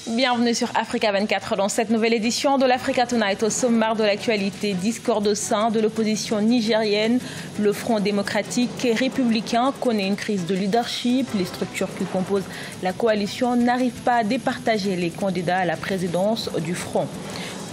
Bienvenue sur Africa 24 dans cette nouvelle édition de l'Africa Tonight. Au sommaire de l'actualité, discorde au sein de l'opposition nigérienne. Le Front démocratique et républicain connaît une crise de leadership. Les structures qui composent la coalition n'arrivent pas à départager les candidats à la présidence du Front.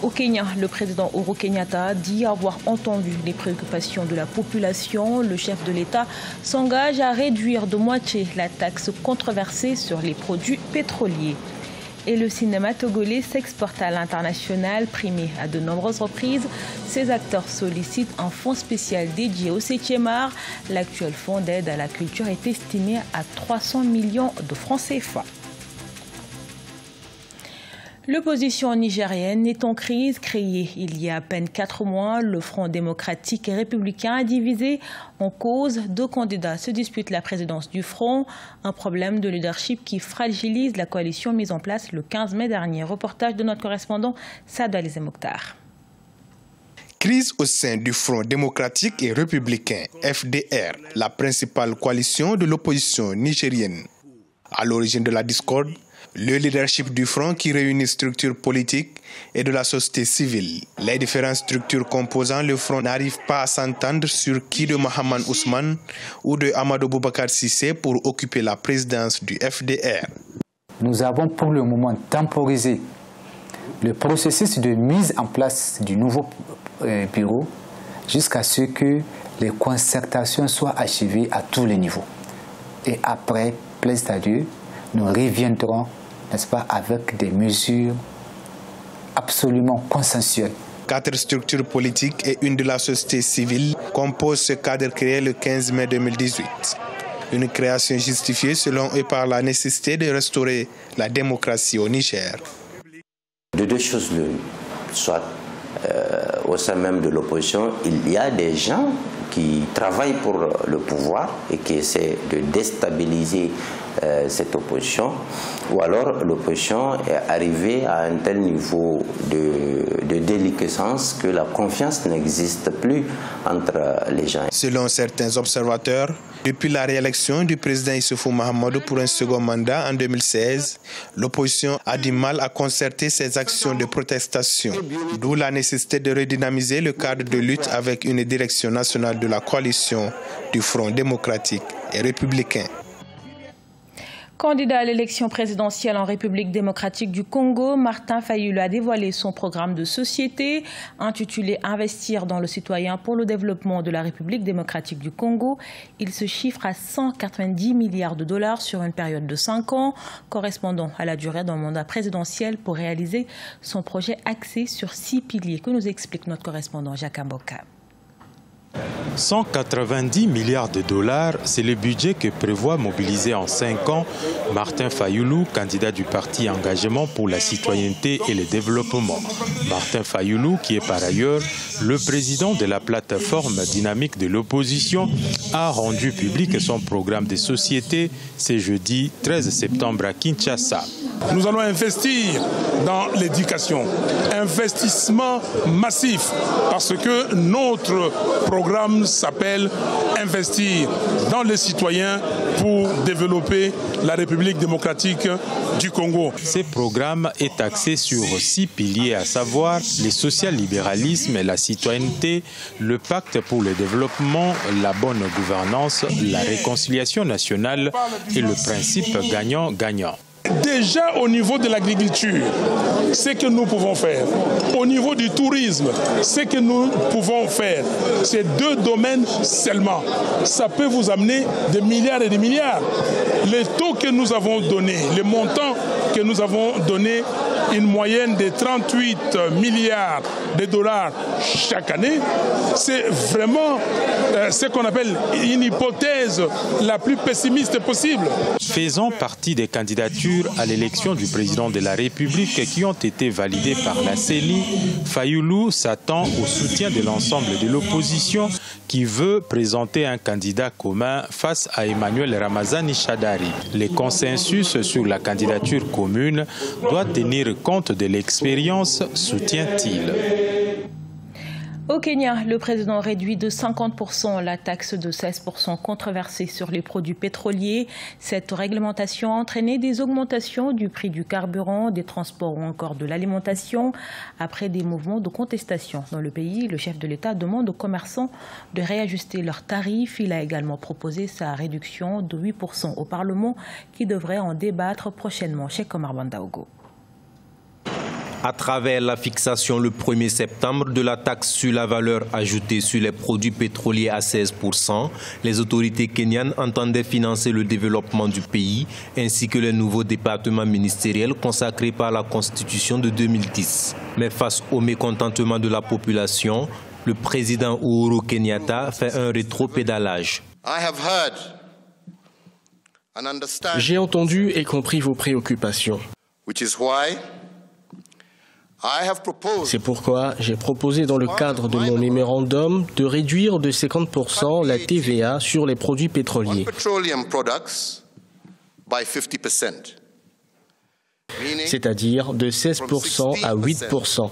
Au Kenya, le président Uhuru Kenyatta dit avoir entendu les préoccupations de la population. Le chef de l'État s'engage à réduire de moitié la taxe controversée sur les produits pétroliers. Et le cinéma togolais s'exporte à l'international, primé à de nombreuses reprises. Ses acteurs sollicitent un fonds spécial dédié au 7e art. L'actuel fonds d'aide à la culture est estimé à 300 millions de francs CFA. L'opposition nigérienne est en crise. Créée il y a à peine 4 mois, le Front démocratique et républicain a divisé en cause. 2 candidats se disputent la présidence du Front. Un problème de leadership qui fragilise la coalition mise en place le 15 mai dernier. Reportage de notre correspondant Sadou Alizé Mokhtar. Crise au sein du Front démocratique et républicain, FDR, la principale coalition de l'opposition nigérienne. À l'origine de la discorde, le leadership du Front qui réunit structures politiques et de la société civile. Les différentes structures composant le Front n'arrivent pas à s'entendre sur qui de Mahaman Ousmane ou de Amadou Boubacar Sissé pour occuper la présidence du FDR. Nous avons pour le moment temporisé le processus de mise en place du nouveau bureau jusqu'à ce que les concertations soient achevées à tous les niveaux. Et après, plaise à Dieu, nous reviendrons, n'est-ce pas, avec des mesures absolument consensuelles. 4 structures politiques et une de la société civile composent ce cadre créé le 15 mai 2018. Une création justifiée selon eux par la nécessité de restaurer la démocratie au Niger. De 2 choses l'une, soit au sein même de l'opposition, il y a des gens qui travaillent pour le pouvoir et qui essaient de déstabiliser cette opposition, ou alors l'opposition est arrivée à un tel niveau de déliquescence que la confiance n'existe plus entre les gens. Selon certains observateurs, depuis la réélection du président Issoufou Mahamadou pour un second mandat en 2016, l'opposition a du mal à concerter ses actions de protestation, d'où la nécessité de redynamiser le cadre de lutte avec une direction nationale de la coalition du Front démocratique et républicain. Candidat à l'élection présidentielle en République démocratique du Congo, Martin Fayulu a dévoilé son programme de société intitulé « Investir dans le citoyen pour le développement de la République démocratique du Congo ». Il se chiffre à 190 milliards de dollars sur une période de 5 ans, correspondant à la durée d'un mandat présidentiel pour réaliser son projet axé sur 6 piliers, que nous explique notre correspondant Jacques Amboka. 190 milliards de dollars, c'est le budget que prévoit mobiliser en 5 ans Martin Fayulu, candidat du parti Engagement pour la citoyenneté et le développement. Martin Fayulu, qui est par ailleurs le président de la plateforme dynamique de l'opposition, a rendu public son programme de société ce jeudi 13 septembre à Kinshasa. Nous allons investir dans l'éducation, investissement massif, parce que notre programme s'appelle Investir dans les citoyens pour développer la République démocratique du Congo. Ce programme est axé sur 6 piliers, à savoir le social-libéralisme et la citoyenneté, le pacte pour le développement, la bonne gouvernance, la réconciliation nationale et le principe gagnant-gagnant. Déjà au niveau de l'agriculture, ce que nous pouvons faire, au niveau du tourisme, ce que nous pouvons faire, ces 2 domaines seulement, ça peut vous amener des milliards et des milliards. Les taux que nous avons donnés, les montants que nous avons donnés, une moyenne de 38 milliards de dollars chaque année, c'est vraiment ce qu'on appelle une hypothèse la plus pessimiste possible. Faisant partie des candidatures à l'élection du président de la République qui ont été validées par la CENI, Fayulu s'attend au soutien de l'ensemble de l'opposition qui veut présenter un candidat commun face à Emmanuel Ramazani Shadari. Le consensus sur la candidature commune doit tenir compte de l'expérience, soutient-il. Au Kenya, le président réduit de 50% la taxe de 16% controversée sur les produits pétroliers. Cette réglementation a entraîné des augmentations du prix du carburant, des transports ou encore de l'alimentation. Après des mouvements de contestation dans le pays, le chef de l'État demande aux commerçants de réajuster leurs tarifs. Il a également proposé sa réduction de 8% au Parlement qui devrait en débattre prochainement. Cheikh Omar Bandaogo. À travers la fixation le 1er septembre de la taxe sur la valeur ajoutée sur les produits pétroliers à 16%, les autorités kenyanes entendaient financer le développement du pays ainsi que les nouveaux départements ministériels consacrés par la Constitution de 2010. Mais face au mécontentement de la population, le président Uhuru Kenyatta fait un rétropédalage. J'ai entendu et compris vos préoccupations. C'est pourquoi j'ai proposé dans le cadre de mon mémorandum de réduire de 50% la TVA sur les produits pétroliers. C'est-à-dire de 16% à 8%.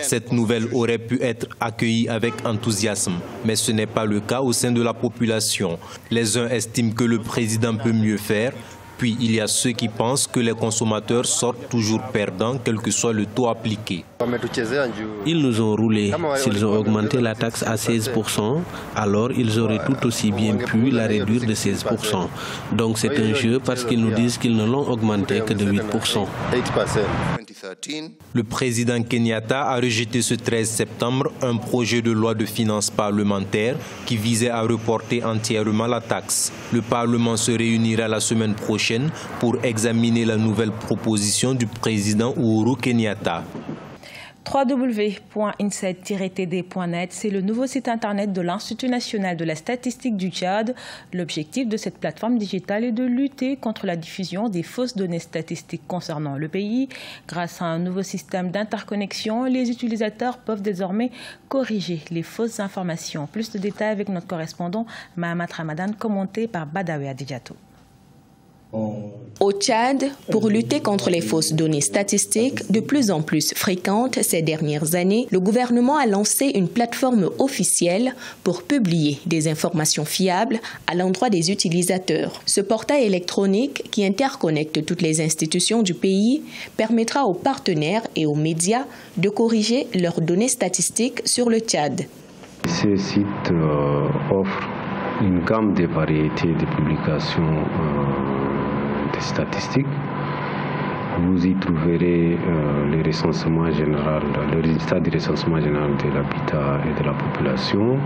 Cette nouvelle aurait pu être accueillie avec enthousiasme, mais ce n'est pas le cas au sein de la population. Les uns estiment que le président peut mieux faire. Puis il y a ceux qui pensent que les consommateurs sortent toujours perdants, quel que soit le taux appliqué. Ils nous ont roulé. S'ils ont augmenté la taxe à 16%, alors ils auraient tout aussi bien pu la réduire de 16%. Donc c'est un jeu parce qu'ils nous disent qu'ils ne l'ont augmenté que de 8%. Le président Kenyatta a rejeté ce 13 septembre un projet de loi de finances parlementaire qui visait à reporter entièrement la taxe. Le Parlement se réunira la semaine prochaine pour examiner la nouvelle proposition du président Uhuru Kenyatta. www.inside-td.net, c'est le nouveau site internet de l'Institut national de la statistique du Tchad. L'objectif de cette plateforme digitale est de lutter contre la diffusion des fausses données statistiques concernant le pays. Grâce à un nouveau système d'interconnexion, les utilisateurs peuvent désormais corriger les fausses informations. Plus de détails avec notre correspondant Mahamat Ramadan, commenté par Badawi Adidjato. Au Tchad, pour lutter contre les fausses données statistiques de plus en plus fréquentes ces dernières années, le gouvernement a lancé une plateforme officielle pour publier des informations fiables à l'endroit des utilisateurs. Ce portail électronique qui interconnecte toutes les institutions du pays permettra aux partenaires et aux médias de corriger leurs données statistiques sur le Tchad. Ce site offre une gamme de variétés de publications des statistiques. Vous y trouverez le recensement général, le résultat du recensement général de l'habitat et de la population,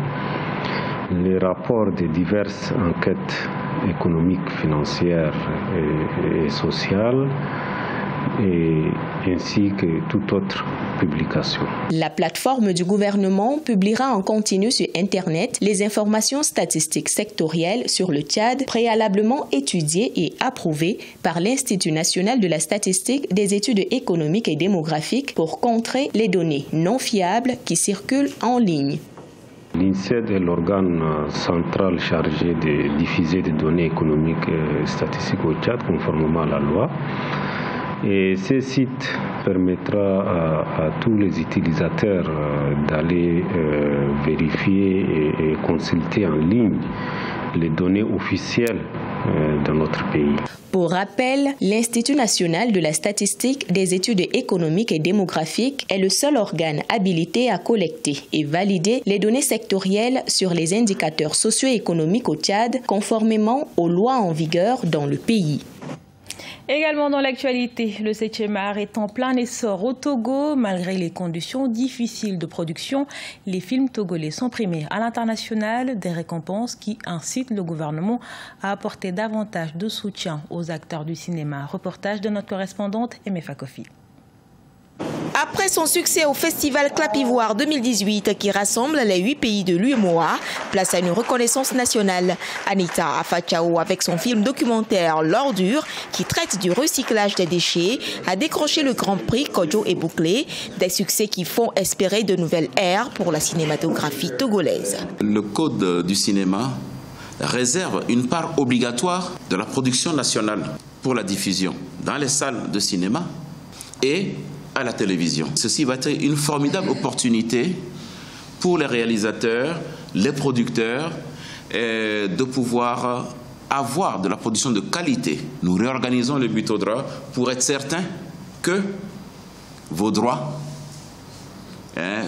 les rapports de diverses enquêtes économiques, financières et sociales, ainsi que toute autre publication. La plateforme du gouvernement publiera en continu sur Internet les informations statistiques sectorielles sur le Tchad, préalablement étudiées et approuvées par l'Institut national de la statistique, des études économiques et démographiques pour contrer les données non fiables qui circulent en ligne. L'INSED est l'organe central chargé de diffuser des données économiques et statistiques au Tchad conformément à la loi. Et ce site permettra à tous les utilisateurs d'aller vérifier et consulter en ligne les données officielles de notre pays. Pour rappel, l'Institut national de la statistique, des études économiques et démographiques est le seul organe habilité à collecter et valider les données sectorielles sur les indicateurs socio-économiques au Tchad, conformément aux lois en vigueur dans le pays. Également dans l'actualité, le 7e art est en plein essor au Togo. Malgré les conditions difficiles de production, les films togolais sont primés à l'international, des récompenses qui incitent le gouvernement à apporter davantage de soutien aux acteurs du cinéma. Reportage de notre correspondante Emefa Kofi. Après son succès au Festival Clapivoire 2018 qui rassemble les 8 pays de l'UEMOA, place à une reconnaissance nationale. Anita Afachao, avec son film documentaire L'Ordure, qui traite du recyclage des déchets, a décroché le Grand Prix Kodjo et Bouclé, des succès qui font espérer de nouvelles ères pour la cinématographie togolaise. Le Code du cinéma réserve une part obligatoire de la production nationale pour la diffusion dans les salles de cinéma et à la télévision. Ceci va être une formidable opportunité pour les réalisateurs, les producteurs, de pouvoir avoir de la production de qualité. Nous réorganisons le Butodra pour être certain que vos droits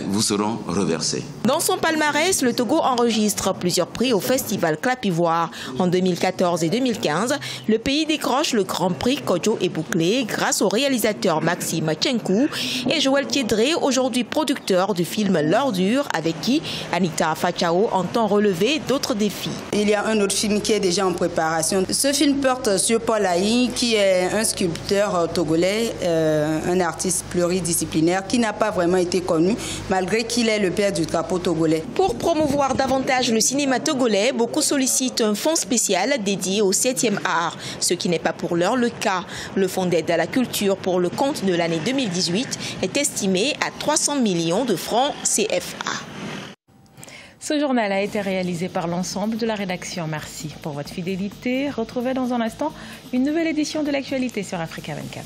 vous seront reversés. Dans son palmarès, le Togo enregistre plusieurs prix au festival Clap Ivoire. En 2014 et 2015, le pays décroche le grand prix Kodjo et Bouclé grâce au réalisateur Maxime Tchenkou et Joël Tiedré, aujourd'hui producteur du film L'Ordure, avec qui Anita Afachao entend relever d'autres défis. Il y a un autre film qui est déjà en préparation. Ce film porte sur Paul Aïe, qui est un sculpteur togolais, un artiste pluridisciplinaire qui n'a pas vraiment été connu, malgré qu'il est le père du drapeau togolais. Pour promouvoir davantage le cinéma togolais, beaucoup sollicitent un fonds spécial dédié au 7e art, ce qui n'est pas pour l'heure le cas. Le fonds d'aide à la culture pour le compte de l'année 2018 est estimé à 300 millions de francs CFA. Ce journal a été réalisé par l'ensemble de la rédaction. Merci pour votre fidélité. Retrouvez dans un instant une nouvelle édition de l'actualité sur Africa 24.